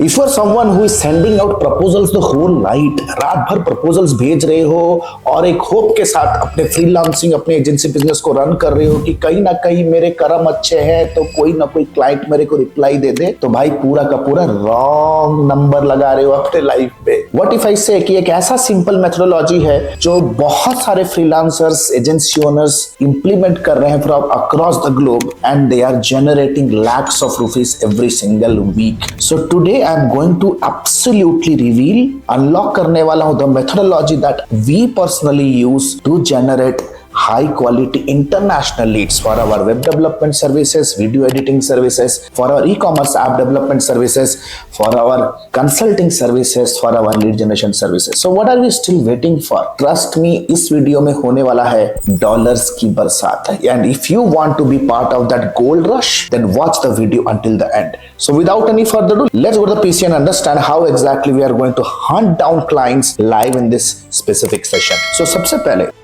If you are someone who is sending out proposals the whole night, रात भर proposals भेज रहे हो और एक होप के साथ अपने फ्रीलांसिंग अपने एजेंसी बिजनेस को रन कर रहे हो कि कहीं ना कहीं मेरे कर्म अच्छे हैं तो कोई ना कोई क्लाइंट मेरे को रिप्लाई दे दे, तो भाई पूरा का पूरा रॉन्ग नंबर लगा रहे हो अपने लाइफ पे। व्हाट इफ आई से कि एक ऐसा सिंपल मेथोडोलॉजी है जो बहुत सारे फ्रीलांसर्स एजेंसी ओनर्स इंप्लीमेंट कर रहे हैं from across the globe and they are generating lakhs of rupees every single week. So today I am going to absolutely reveal, unlock करने वाला हूँ the methodology that we personally use to generate high quality international leads for our web development services, video editing services, for our e-commerce app development services, for our consulting services, for our lead generation services. So what are we still waiting for? Trust me, इस video में होने वाला है dollars की बरसात, and if you want to be part of that gold rush, then watch the video until the end. So without any further ado, let's go to the PC and understand how exactly we are going to hunt down clients live in this specific session. So सबसे पहले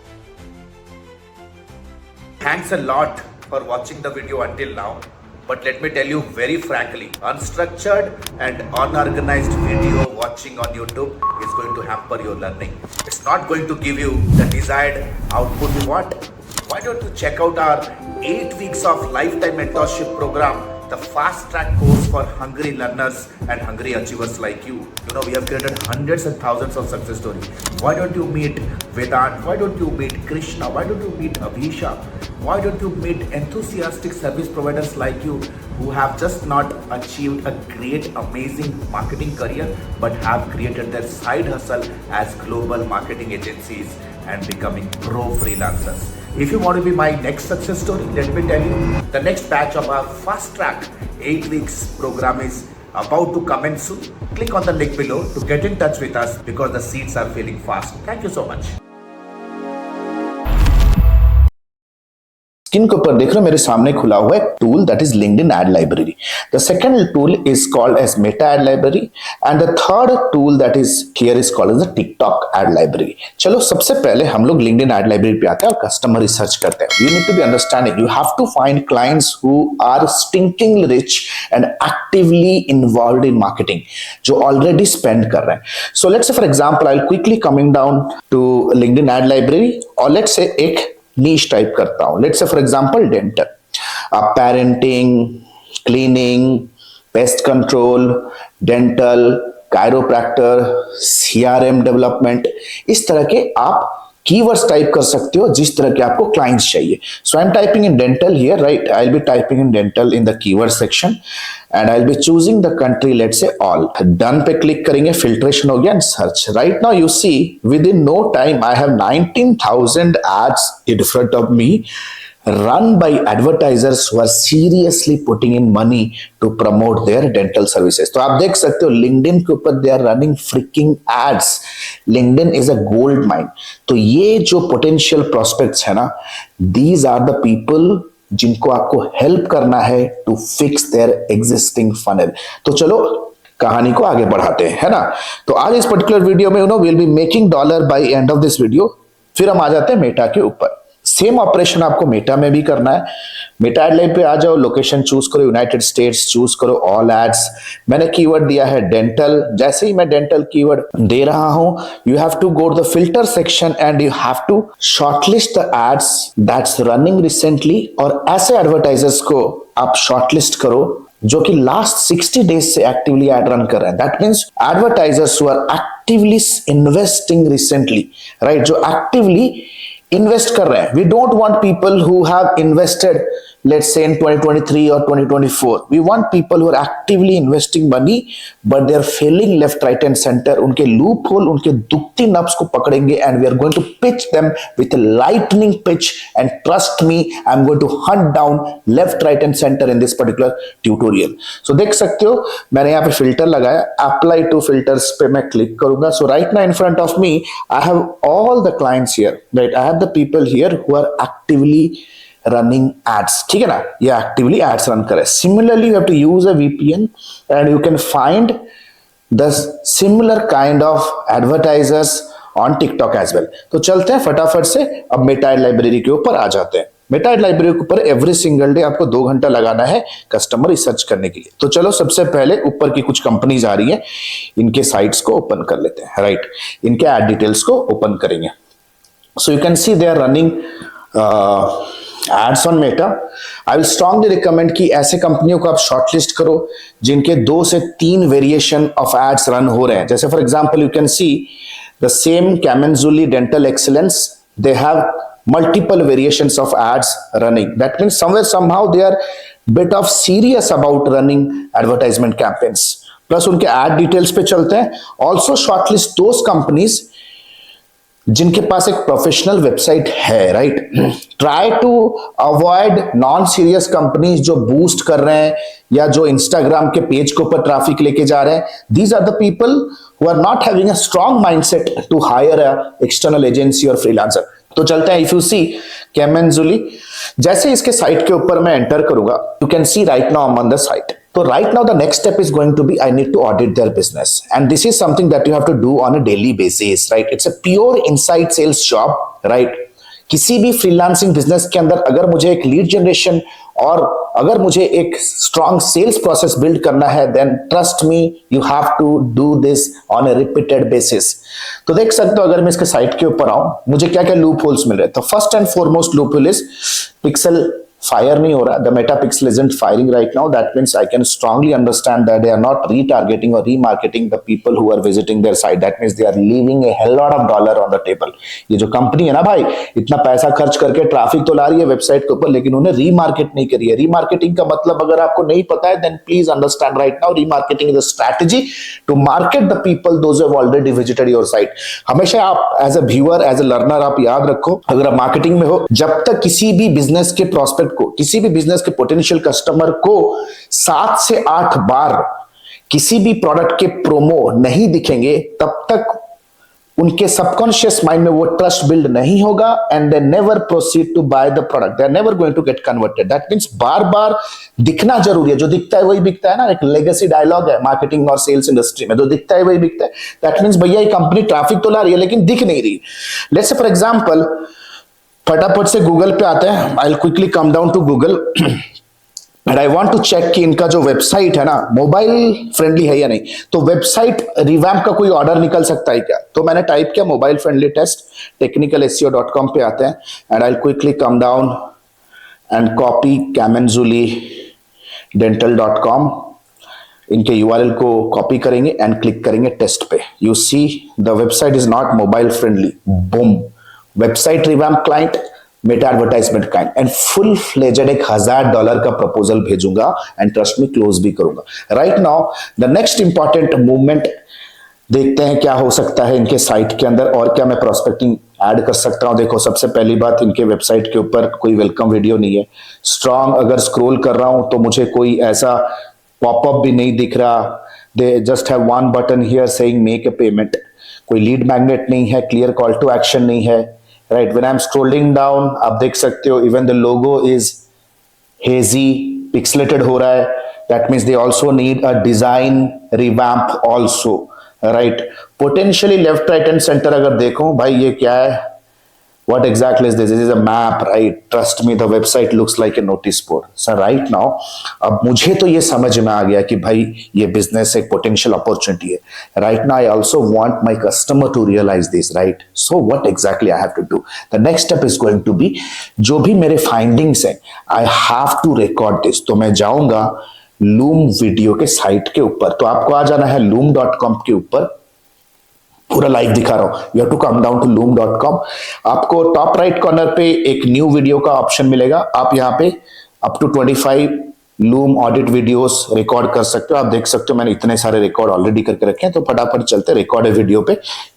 Thanks a lot for watching the video until now, but let me tell you very frankly, unstructured and unorganized video watching on YouTube is going to hamper your learning. It's not going to give you the desired output you want. Why don't you check out our 8 weeks of lifetime mentorship program, the fast track course for hungry learners and hungry achievers like you. You know, we have created hundreds and thousands of success stories. Why don't you meet Vedant? Why don't you meet Krishna? Why don't you meet Abhisha? Why don't you meet enthusiastic service providers like you who have just not achieved a great, amazing marketing career, but have created their side hustle as global marketing agencies and becoming pro freelancers. If you want to be my next success story, let me tell you, the next batch of our fast track 8 weeks program is about to commence soon. Click on the link below to get in touch with us because the seats are filling fast. Thank you so much. Screen के ऊपर देख रहे हो मेरे सामने खुला हुआ है tool that is LinkedIn ad library. The second tool is called as Meta ad library and the third tool that is here is called as the TikTok ad library. चलो सबसे पहले हम लोग लिंक्डइन एड लाइब्रेरी पे आते हैं और customer research करते हैं। You need to be understanding, you have to find clients who are stinking rich and actively involved in marketing, जो ऑलरेडी स्पेंड कर रहे हैं। So let's say for example I will quickly coming down to LinkedIn ad library और let's say एक niche type करता हूं। Let's say for example dental, parenting, cleaning, pest control, dental, chiropractor, CRM development, इस तरह के आप keywords type कर सकते हो जिस तरह के आपको क्लाइंट्स चाहिए। So I am typing in dental here, right? I will be typing in dental in the keyword section and I will be choosing the country, let's say all. Done पे click करेंगे, filtration हो गया and search. Right now you see within no time I have 19,000 ads in front of me run by advertisers who are seriously putting in money to promote their dental services. तो आप देख सकते हो LinkedIn के ऊपर they are running freaking ads. LinkedIn is a gold mine. तो ये जो potential prospects है ना, these are the people जिनको आपको help करना है to fix their existing funnel. तो चलो कहानी को आगे बढ़ाते हैं, है ना? तो आज इस पर्टिकुलर वीडियो में we'll be making dollar by end of this video. फिर हम आ जाते हैं मेटा के ऊपर। सेम ऑपरेशन आपको मेटा में भी करना है। मेटा एड लाइन पे आ जाओ, लोकेशन चूज करो, यूनाइटेड स्टेट्स चूज करो, ऑल एड्स। मैंने कीवर्ड दिया है डेंटल। जैसे ही मैं डेंटल कीवर्ड दे रहा हूं, you have to go to the filter section and you have to shortlist the ads that's running recently, और ऐसे एडवर्टाइजर्स को आप शॉर्टलिस्ट करो जो कि लास्ट 60 डेज से एक्टिवली एड रन कर रहे हैं। That means advertisers who are actively investing recently, right? जो एक्टिवली इन्वेस्ट कर रहे हैं। We don't want people who have invested let's say in 2023 or 2024. We want people who are actively investing money but they are failing left, right and center. उनके loop hole, उनके दुखती नब्स को पकड़ेंगे and we are going to pitch them with a lightning pitch, and trust me, I'm going to hunt down left, right and center in this particular tutorial. So देख सकते हो मैंने यहाँ पे फिल्टर लगाया, apply to filters पे मैं click करूंगा। So right now in front of me I have all the clients here, right? I have the people here who are actively running ads, ठीक है ना? ये actively ads run करे। Similarly, you have to use a VPN and you can find the similar kind of advertisers on TikTok as well. तो चलते हैं फटाफट से, अब मेटा एड लाइब्रेरी के ऊपर आ जाते हैं। मेटा एड लाइब्रेरी के ऊपर एवरी सिंगल डे आपको 2 घंटा लगाना है कस्टमर रिसर्च करने के लिए। तो चलो सबसे पहले ऊपर की कुछ कंपनीज आ रही है, इनके साइट्स को ओपन कर लेते हैं, राइट। इनके एड डिटेल्स को ओपन करेंगे। So you can see they are running ads on Meta. I will strongly recommend कि ऐसे कंपनियों को आप शॉर्टलिस्ट करो जिनके 2 से 3 वेरिएशन ऑफ एड्स रन हो रहे हैं। जैसे for example you can see the same Camenzuli dental excellence, they have multiple variations of ads running. That means somewhere somehow they are bit of serious about running advertisement campaigns. Plus उनके ad details पे चलते हैं। Also shortlist those companies जिनके पास एक professional website है, right. Try to avoid non serious companies जो boost कर रहे हैं या जो इंस्टाग्राम के पेज के ऊपर ट्रैफिक लेके जा रहे हैं। These are the people who are not having a strong mindset to hire a external agency और फ्रीलांसर। तो चलते हैं, इफ यू सी कैमेंजुली, जैसे इसके साइट के ऊपर मैं एंटर करूंगा, you can C right now I am on the site. So right now the next step is going to be I need to audit their business, and this is something that you have to do on a daily basis, right? It's a pure inside sales job, right? किसी भी freelancing business के अंदर अगर मुझे एक lead generation और अगर मुझे एक स्ट्रॉन्ग सेल्स प्रोसेस बिल्ड करना है, then trust me you have to do this on a repeated basis. तो देख सकते हो, अगर मैं इसके साइट के ऊपर आऊं, मुझे क्या क्या लूप होल्स मिल रहे हैं। तो first and foremost loop hole is pixel fire नहीं हो रहा, the Meta pixel isn't firing right now. That means I can strongly understand that they are not retargeting or remarketing the people who are visiting their site. That means they are leaving a hell lot of dollar on the table. ये जो company है ना भाई, इतना पैसा खर्च करके traffic तो ला रही है वेबसाइट के ऊपर, लेकिन उन्हें रीमार्केट नहीं करी है। रीमार्केटिंग का मतलब अगर आपको नहीं पता है, then please understand right now, remarketing is a strategy to market the people those who have already visited your site. हमेशा आप as a viewer, as a learner आप याद रखो, अगर आप मार्केटिंग में हो, जब तक किसी भी बिजनेस के प्रोस्पेक्ट को, किसी भी बिजनेस के पोटेंशियल कस्टमर को 7 से 8 बार किसी भी प्रोडक्ट के प्रोमो नहीं दिखेंगे, तब तक उनके सबकॉन्शियस माइंड में वो ट्रस्ट बिल्ड नहीं होगा, and they never proceed to buy the product, they are never going to get converted. That means बार बार दिखना जरूरी है। जो दिखता है वही बिकता है ना, एक लेगेसी डायलॉग है मार्केटिंग और सेल्स इंडस्ट्री में, जो दिखता है वही बिकता है। दैट मींस भैया ये कंपनी ट्रैफिक तो ला रही है लेकिन दिख नहीं रही। लेट्स से फॉर एग्जांपल फटाफट से गूगल पे आते हैं। I will quickly come down to Google and I want to check कि इनका जो वेबसाइट है ना मोबाइल फ्रेंडली है या नहीं। तो वेबसाइट रिवैम्प का कोई ऑर्डर निकल सकता है क्या? तो मैंने टाइप किया मोबाइल फ्रेंडली टेस्ट, technicalseo.com पे आते हैं and I will quickly come down and copy Camenzuli dental.com। इनके यूआरएल को कॉपी करेंगे एंड क्लिक करेंगे टेस्ट पे। You see the website is not mobile friendly. Boom, website revamp client, meta advertisement client, and full fledged $1000 का proposal भेजूंगा and trust में close भी करूंगा। Right now the next important movement देखते हैं क्या हो सकता है इनके साइट के अंदर और क्या मैं प्रोस्पेक्टिंग ऐड कर सकता हूं। देखो सबसे पहली बात, इनके वेबसाइट के ऊपर कोई वेलकम वीडियो नहीं है। स्ट्रॉन्ग अगर स्क्रॉल कर रहा हूं तो मुझे कोई ऐसा पॉपअप भी नहीं दिख रहा। They just have one button here saying make a payment. कोई लीड मैग्नेट नहीं है, क्लियर कॉल टू एक्शन नहीं है। Right, when I am scrolling down आप देख सकते हो even the logo is hazy, pixelated हो रहा है। That means they also need a design revamp also. Right, potentially left right and centre अगर देखो भाई ये क्या है, what exactly is this? This is a map, right? Trust me, the website looks like a notice board. So right now, अब मुझे तो ये समझ में आ गया कि भाई ये बिजनेस एक पोटेंशियल अपॉर्चुनिटी है। Right now, I also want my customer to realize this, right? So what exactly I have to do? The next step is going to be जो भी मेरे फाइंडिंग्स हैं, I have to record this. तो मैं जाऊंगा loom video के site के ऊपर। तो आपको आ जाना है loom.com के ऊपर, पूरा लाइव दिखा रहा हूं। You have to come down to loom.com। आपको टॉप राइट कॉर्नर पे एक न्यू वीडियो का ऑप्शन मिलेगा। आप यहाँ पे up to 25 Loom audit videos record कर सकते हो। आप देख सकते हो मैंने इतने सारे रिकॉर्ड ऑलरेडी करके रखे हैं। तो फटाफट चलते रिकॉर्ड वीडियो पे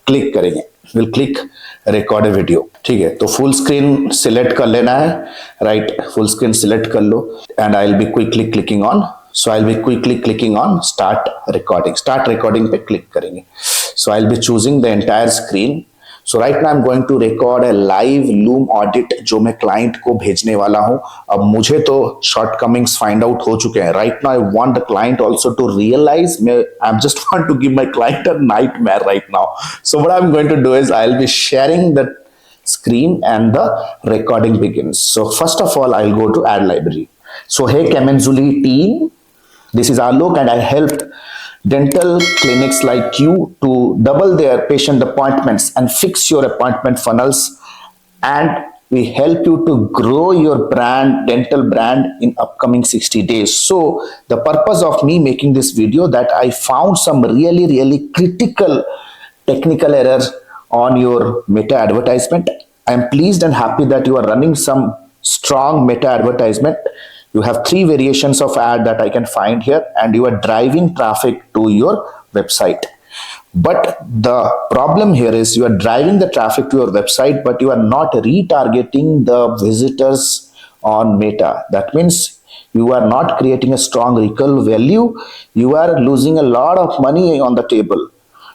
क्लिक करेंगे। Will click record video. ठीक है, तो फुल स्क्रीन सिलेक्ट कर लेना है। राइट, फुल स्क्रीन सिलेक्ट कर लो and I will be quickly clicking on. So I'll be quickly clicking on start recording. Start recording पे click करेंगे। So I'll be choosing the entire screen. So right now I'm going to record a live Loom audit जो मैं client को भेजने वाला हूँ। अब मुझे तो shortcomings find out हो चुके हैं। Right now I want the client also to realize I'm just want to give my client a nightmare right now. So what I'm going to do is I'll be sharing the screen and the recording begins. So first of all, I'll go to ad library. So hey Kemenzuli team, this is Alok and I helped dental clinics like you to double their patient appointments and fix your appointment funnels, and we help you to grow your brand, dental brand, in upcoming 60 days. So the purpose of me making this video, that I found some really critical technical errors on your meta advertisement. I am pleased and happy that you are running some strong meta advertisement. You have 3 variations of ad that I can find here, and you are driving traffic to your website. But the problem here is you are driving the traffic to your website, but you are not retargeting the visitors on Meta. That means you are not creating a strong recall value. You are losing a lot of money on the table.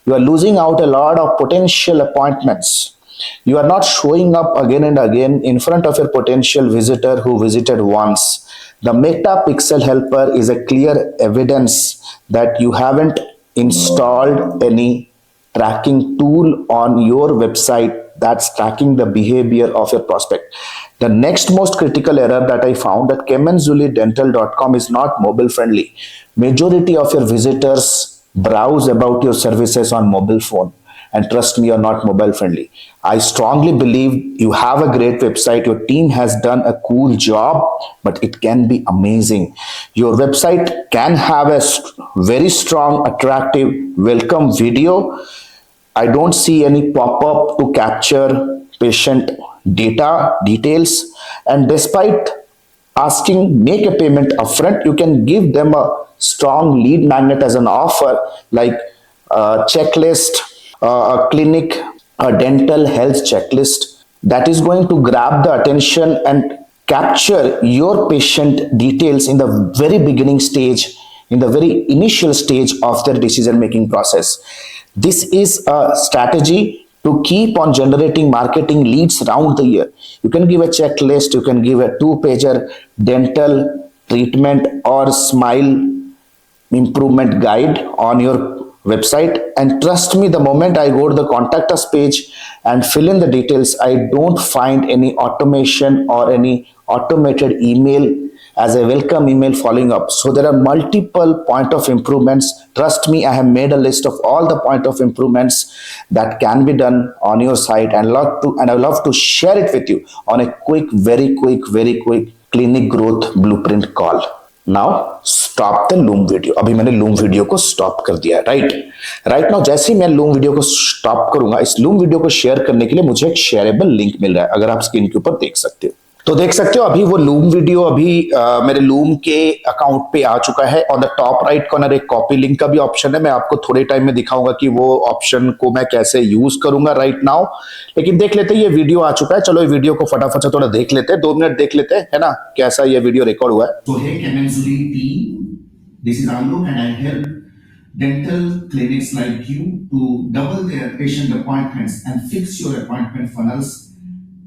You are losing out a lot of potential appointments. You are not showing up again and again in front of your potential visitor who visited once. The Meta Pixel Helper is a clear evidence that you haven't installed any tracking tool on your website that's tracking the behavior of your prospect. The next most critical error that I found, that kemenzulidental.com is not mobile friendly. Majority of your visitors browse about your services on mobile phone, and trust me, you're not mobile friendly. I strongly believe you have a great website, your team has done a cool job, but it can be amazing. Your website can have a very strong, attractive welcome video. I don't see any pop-up to capture patient data details, and despite asking make a payment upfront, you can give them a strong lead magnet as an offer, like a checklist, a clinic, a dental health checklist that is going to grab the attention and capture your patient details in the very beginning stage, in the very initial stage of their decision making process. This is a strategy to keep on generating marketing leads around the year. You can give a checklist, you can give a 2-pager dental treatment or smile improvement guide on your website, and trust me, the moment I go to the contact us page and fill in the details, I don't find any automation or any automated email as a welcome email following up. So there are multiple point of improvements. Trust me, I have made a list of all the point of improvements that can be done on your site, and I love to share it with you on a very quick clinic growth blueprint call. Now stop the loom video. अभी मैंने loom video को stop कर दिया है. Right now जैसे ही मैं loom video को stop करूंगा, इस लूम वीडियो को शेयर करने के लिए मुझे एक शेयरेबल लिंक मिल रहा है. अगर आप स्क्रीन के ऊपर देख सकते हो, तो देख सकते हो अभी वो लूम वीडियो अभी मेरे लूम के अकाउंट पे आ चुका है. On the top right corner एक कॉपी लिंक का भी ऑप्शन है. मैं आपको थोड़े टाइम में दिखाऊंगा कि वो ऑप्शन को मैं कैसे यूज करूंगा राइट नाउ. लेकिन देख लेते हैं, ये वीडियो आ चुका है. चलो ये वीडियो को फटाफट से थोड़ा देख लेते हैं, 2 मिनट देख लेते हैं, है ना, कैसा ये वीडियो रिकॉर्ड हुआ है. So hey Kemenzuli team, this is Alok and I help dental clinics like you to double their patient appointments and fix your appointment funnels,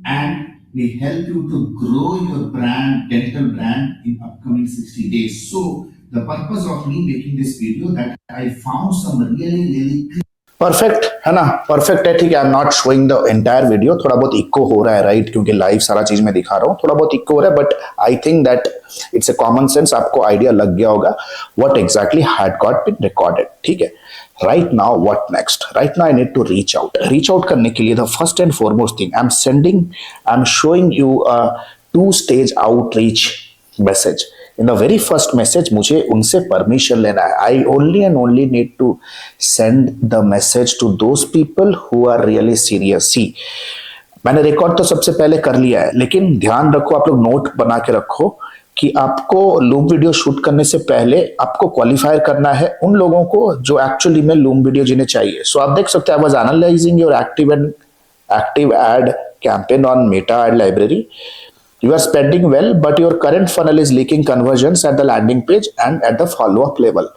and we help you to grow your brand, dental brand, in upcoming 60 days. So the purpose of me making this video, that I found some really perfect है ना, perfect है. ठीक है, आई am not showing the entire video. थोड़ा बहुत eco हो रहा है राइट, क्योंकि लाइव सारा चीज मैं दिखा रहा हूँ, थोड़ा बहुत इको हो रहा है, but I think that it's a common sense. आपको आइडिया लग गया होगा what exactly had got been recorded. ठीक है, right now what next. Right now I need to reach out करने के लिए the first and foremost thing I am showing you a 2-stage outreach message. In the very first message मुझे उनसे permission लेना है. I only and only need to send the message to those people who are really serious. See, मैंने record तो सबसे पहले कर लिया है, लेकिन ध्यान रखो, आप लोग नोट बना के रखो कि आपको लूम वीडियो शूट करने से पहले आपको क्वालिफाई करना है उन लोगों को जो एक्चुअली में लूम वीडियो जिन्हें चाहिए. सो आप देख सकते हैं, I was analysing your active ad campaign on Meta ad library. You are spending well, but your current funnel is leaking conversions at the landing page and at the follow-up level.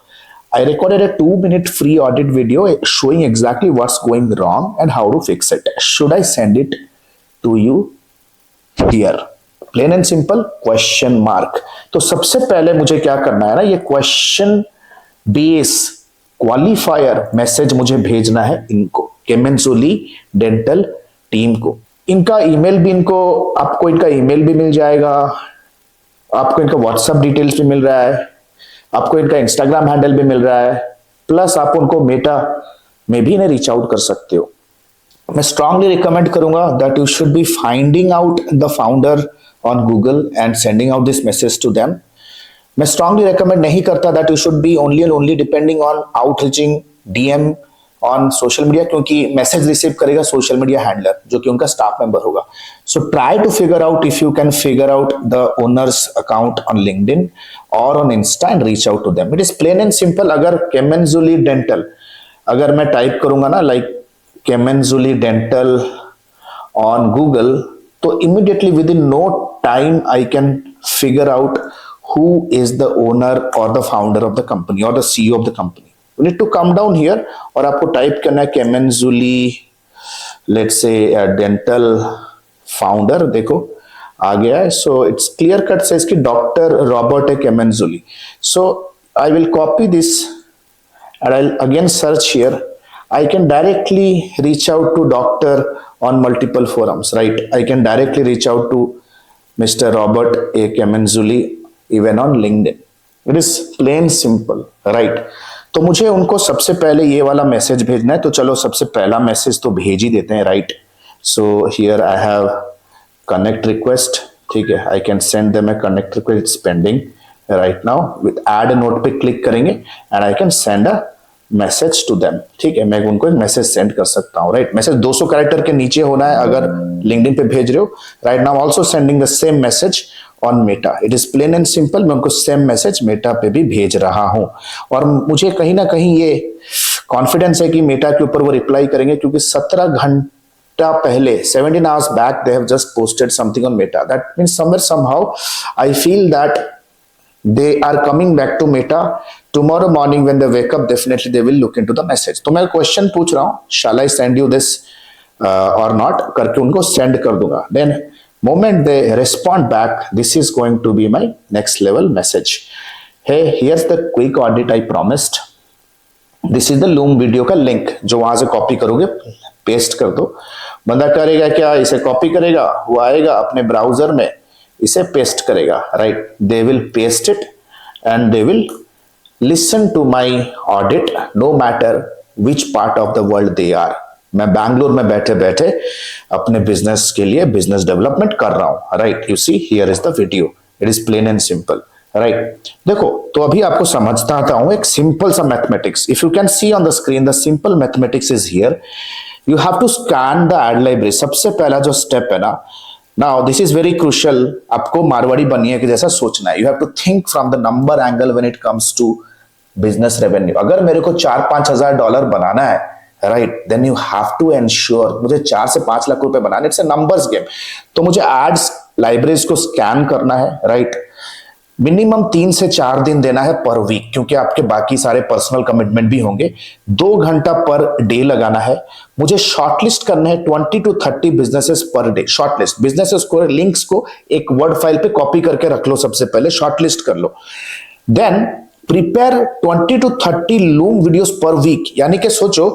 I recorded a 2-minute free audit video showing exactly what's going wrong and how to fix it. Should I send it to you here? Plain and simple, question mark. तो सबसे पहले मुझे क्या करना है ना, ये question base qualifier message मुझे भेजना है इनको, केमेंजुली डेंटल टीम को. इनका ईमेल भी आपको इनका ईमेल भी मिल जाएगा, आपको इनका व्हाट्सएप डिटेल्स भी मिल रहा है, आपको इनका इंस्टाग्राम हैंडल भी मिल रहा है, प्लस आप उनको मेटा में भी इन्हें रीच आउट कर सकते हो। मैं स्ट्रांगली रिकमेंड करूंगा that you should be finding out the founder on Google and sending out this message to them. मैं स्ट्रांगली रिकमेंड नहीं करता that you should be only and only depending on outreaching DM on social media, क्योंकि message receive करेगा social media handler जो कि उनका staff member होगा। So try to figure out if you can figure out the owners account on LinkedIn और on Insta and reach out to them. It is plain and simple. अगर केमेंजुली dental अगर मैं type करूंगा ना like केमेंजुली dental on Google, तो immediately within no time I can figure out who is the owner or the founder of the company or the CEO of the company. You need to come down here और आपको type करना है केमेंजुली let's say dental founder. देखो आ गया है। So it's clear cut से इसकी doctor Robert Camenzuli. So I will copy this and I'll again search here. I can directly reach out to doctor on multiple forums, right? I can directly reach out to Mr. Robert A. Kemenzuli even on LinkedIn. It is plain simple, right? तो मुझे उनको सबसे पहले ये वाला message भेजना है, तो चलो सबसे पहला मैसेज तो भेज ही देते हैं, right? So here I have connect request, ठीक है, I can send them a connect request, it's pending right now. With add note पे क्लिक करेंगे and I can send a message to them, ठीक है, मैं उनको एक मैसेज सेंड कर सकता हूं, राइट? मैसेज 200 कैरेक्टर के नीचे होना है अगर लिंक्डइन पे भेज रहे हो। Right now also sending the same message on Meta. It is plain and simple. मैं उनको सेम मैसेज मेटा पे भी भेज रहा हूं और मुझे कहीं ना कहीं ये कॉन्फिडेंस है कि मेटा के ऊपर वो रिप्लाई करेंगे, क्योंकि 17 घंटा पहले 17 hours back they have just posted something on Meta. That means somewhere somehow I feel that they are coming back to Meta tomorrow morning when they wake up. Definitely they will look into the message. तो मैं question पूछ रहा हूँ, shall I send you this or not करके उनको send कर दूंगा। Then moment they respond back, this is going to be my next level message. Hey, here's the quick audit I promised. This is the Loom video का link जो वहां से copy करोगे, paste कर दो। बंदा करेगा क्या, इसे कॉपी करेगा, वो आएगा अपने ब्राउजर में इसे पेस्ट करेगा, right? They will paste it and they will listen to my audit no matter which part of the world they are. मैं बैंगलोर में बैठे बैठे अपने बिजनेस के लिए बिजनेस डेवलपमेंट कर रहा हूं, right? You see here is the video. It is plain and simple, right? देखो, तो अभी आपको समझता आता हूं एक सिंपल सा mathematics. If you can see on the screen the simple mathematics is here. You have to scan the ad library. सबसे पहला जो स्टेप है ना, now this is very crucial. आपको मारवाड़ी बनिए के जैसा सोचना है। You have to think from the number angle when it comes to business revenue. अगर मेरे को 4-5 हजार डॉलर बनाना है, right, then you have to ensure मुझे 4 से 5 लाख रुपए बनाने। It's a numbers game. तो मुझे एड्स लाइब्रेरीज को स्कैन करना है, राइट? मिनिमम 3 से 4 दिन देना है पर वीक, क्योंकि आपके बाकी सारे पर्सनल कमिटमेंट भी होंगे। 2 घंटा पर डे लगाना है। मुझे शॉर्टलिस्ट करना है 20 to 30 businesses per day. Shortlist businesses को, लिंक्स को एक वर्ड फाइल पे कॉपी करके रख लो, सबसे पहले शॉर्टलिस्ट कर लो। Then prepare 20 to 30 Loom videos per week. यानी कि सोचो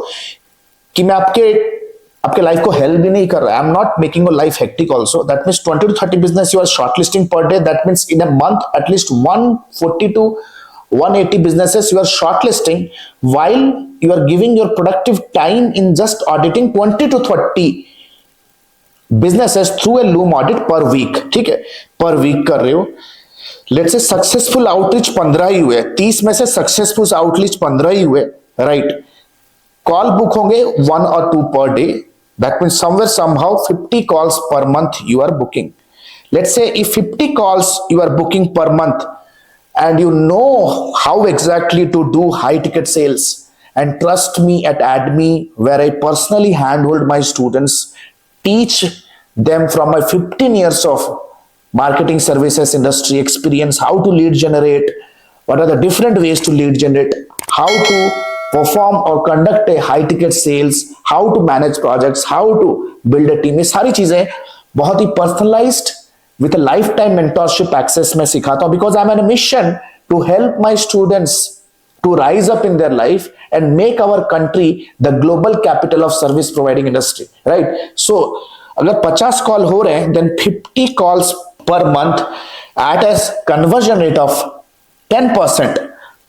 कि मैं आपके लाइफ को हेल्प भी नहीं कर रहा। I am not making your life hectic also. That means 20 to 30 business you are shortlisting per day. That means in a month at least 140 to 180 businesses you are shortlisting, while you are giving your productive time in just auditing 20 to 30 businesses through a Loom audit per week। ठीक है, पर week कर रहे हो। Let's say successful outreach 15 ही हुए, 30 में से successful outreach 15 ही हुए, राइट? कॉल बुक होंगे 1 or 2 per day। That means somewhere somehow 50 calls per month you are booking. Let's say if 50 calls you are booking per month and you know how exactly to do high ticket sales, and trust me at AdMe where I personally handhold my students, teach them from my 15 years of marketing services industry experience, how to lead generate, what are the different ways to lead generate, how to perform or conduct a high ticket sales, how to manage projects, how to build a team। ये सारी चीजें बहुत ही personalised with a lifetime mentorship access में सिखाता हूं, because I am an mission to help my students to rise up in their life and make our country the global capital of service providing industry, right? So अगर 50 call हो रहे हैं then 50 calls per month at as conversion rate of 10%,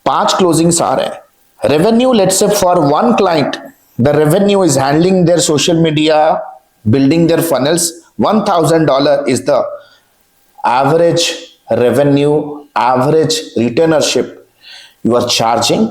5 closings आ रहे हैं। Revenue let's say for one client the revenue is handling their social media, building their funnels, $1,000 is the average revenue, average retainership. You are charging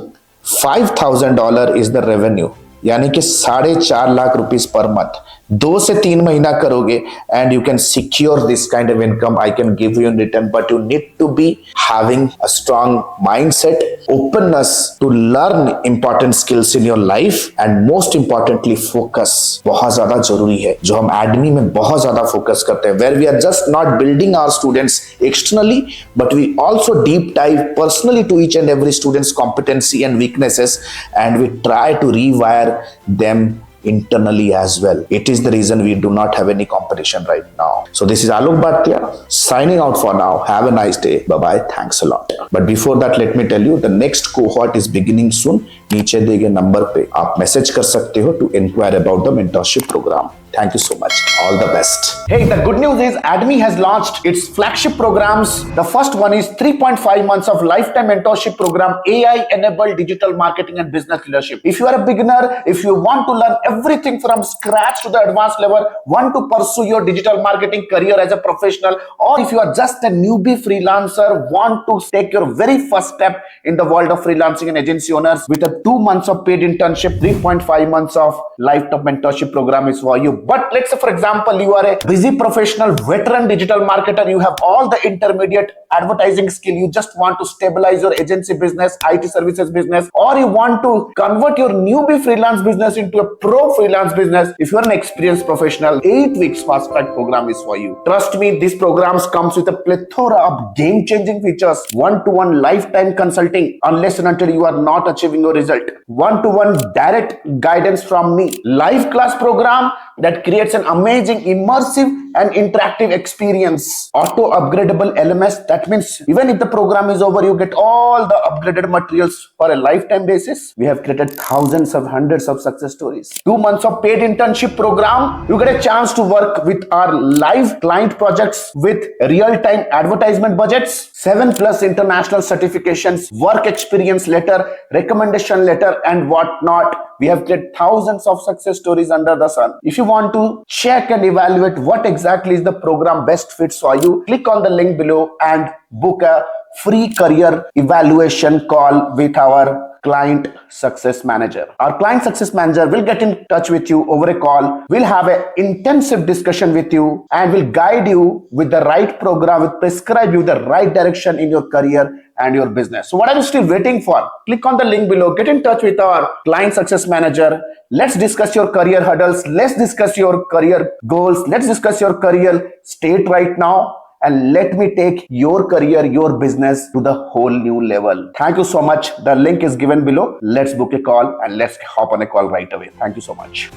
$5,000 is the revenue, यानी कि 4.5 lakh rupees per month. 2 से 3 महीना करोगे and you can secure this kind of income I can give you in return, but you need to be having a strong mindset, openness to learn important skills in your life, and most importantly focus बहुत ज्यादा जरूरी है, जो हम एडमी में बहुत ज्यादा focus करते हैं, where we are just not building our students externally but we also deep dive personally to each and every student's competency and weaknesses, and we try to rewire them internally as well. It is the reason we do not have any competition right now. So this is Alok Bhatia signing out for now. Have a nice day. Bye bye. Thanks a lot. But before that, let me tell you the next cohort is beginning soon. नीचे दिए गए number पे आप message कर सकते हो to inquire about the mentorship program. Thank you so much. All the best. Hey, the good news is ADMI has launched its flagship programs. The first one is 3.5 months of lifetime mentorship program, AI-enabled digital marketing and business leadership. If you are a beginner, if you want to learn everything from scratch to the advanced level, want to pursue your digital marketing career as a professional, or if you are just a newbie freelancer, want to take your very first step in the world of freelancing and agency owners, with a 2 months of paid internship, 3.5 months of lifetime mentorship program is for you. But let's say, for example, you are a busy professional, veteran digital marketer, you have all the intermediate advertising skill, you just want to stabilize your agency business, IT services business, or you want to convert your newbie freelance business into a pro freelance business. If you are an experienced professional, 8 weeks fast track program is for you. Trust me, these programs comes with a plethora of game-changing features, one-to-one lifetime consulting unless and until you are not achieving your result, one-to-one direct guidance from me, live class program that creates an amazing immersive and interactive experience, auto upgradable LMS. That means even if the program is over, you get all the upgraded materials for a lifetime basis. We have created thousands of hundreds of success stories. 2 months of paid internship program, you get a chance to work with our live client projects with real-time advertisement budgets, 7+ international certifications, work experience letter, recommendation letter, and whatnot. We have created thousands of success stories under the sun. If you want to check and evaluate what exactly is the program best fits for you, click on the link below and book a free career evaluation call with our client success manager. Our client success manager will get in touch with you over a call. We'll have an intensive discussion with you and will guide you with the right program, will prescribe you the right direction in your career and your business. So what are you still waiting for? Click on the link below, get in touch with our client success manager. Let's discuss your career hurdles. Let's discuss your career goals. Let's discuss your career state right now. And let me take your career, your business to the whole new level. Thank you so much. The link is given below. Let's book a call and let's hop on a call right away. Thank you so much.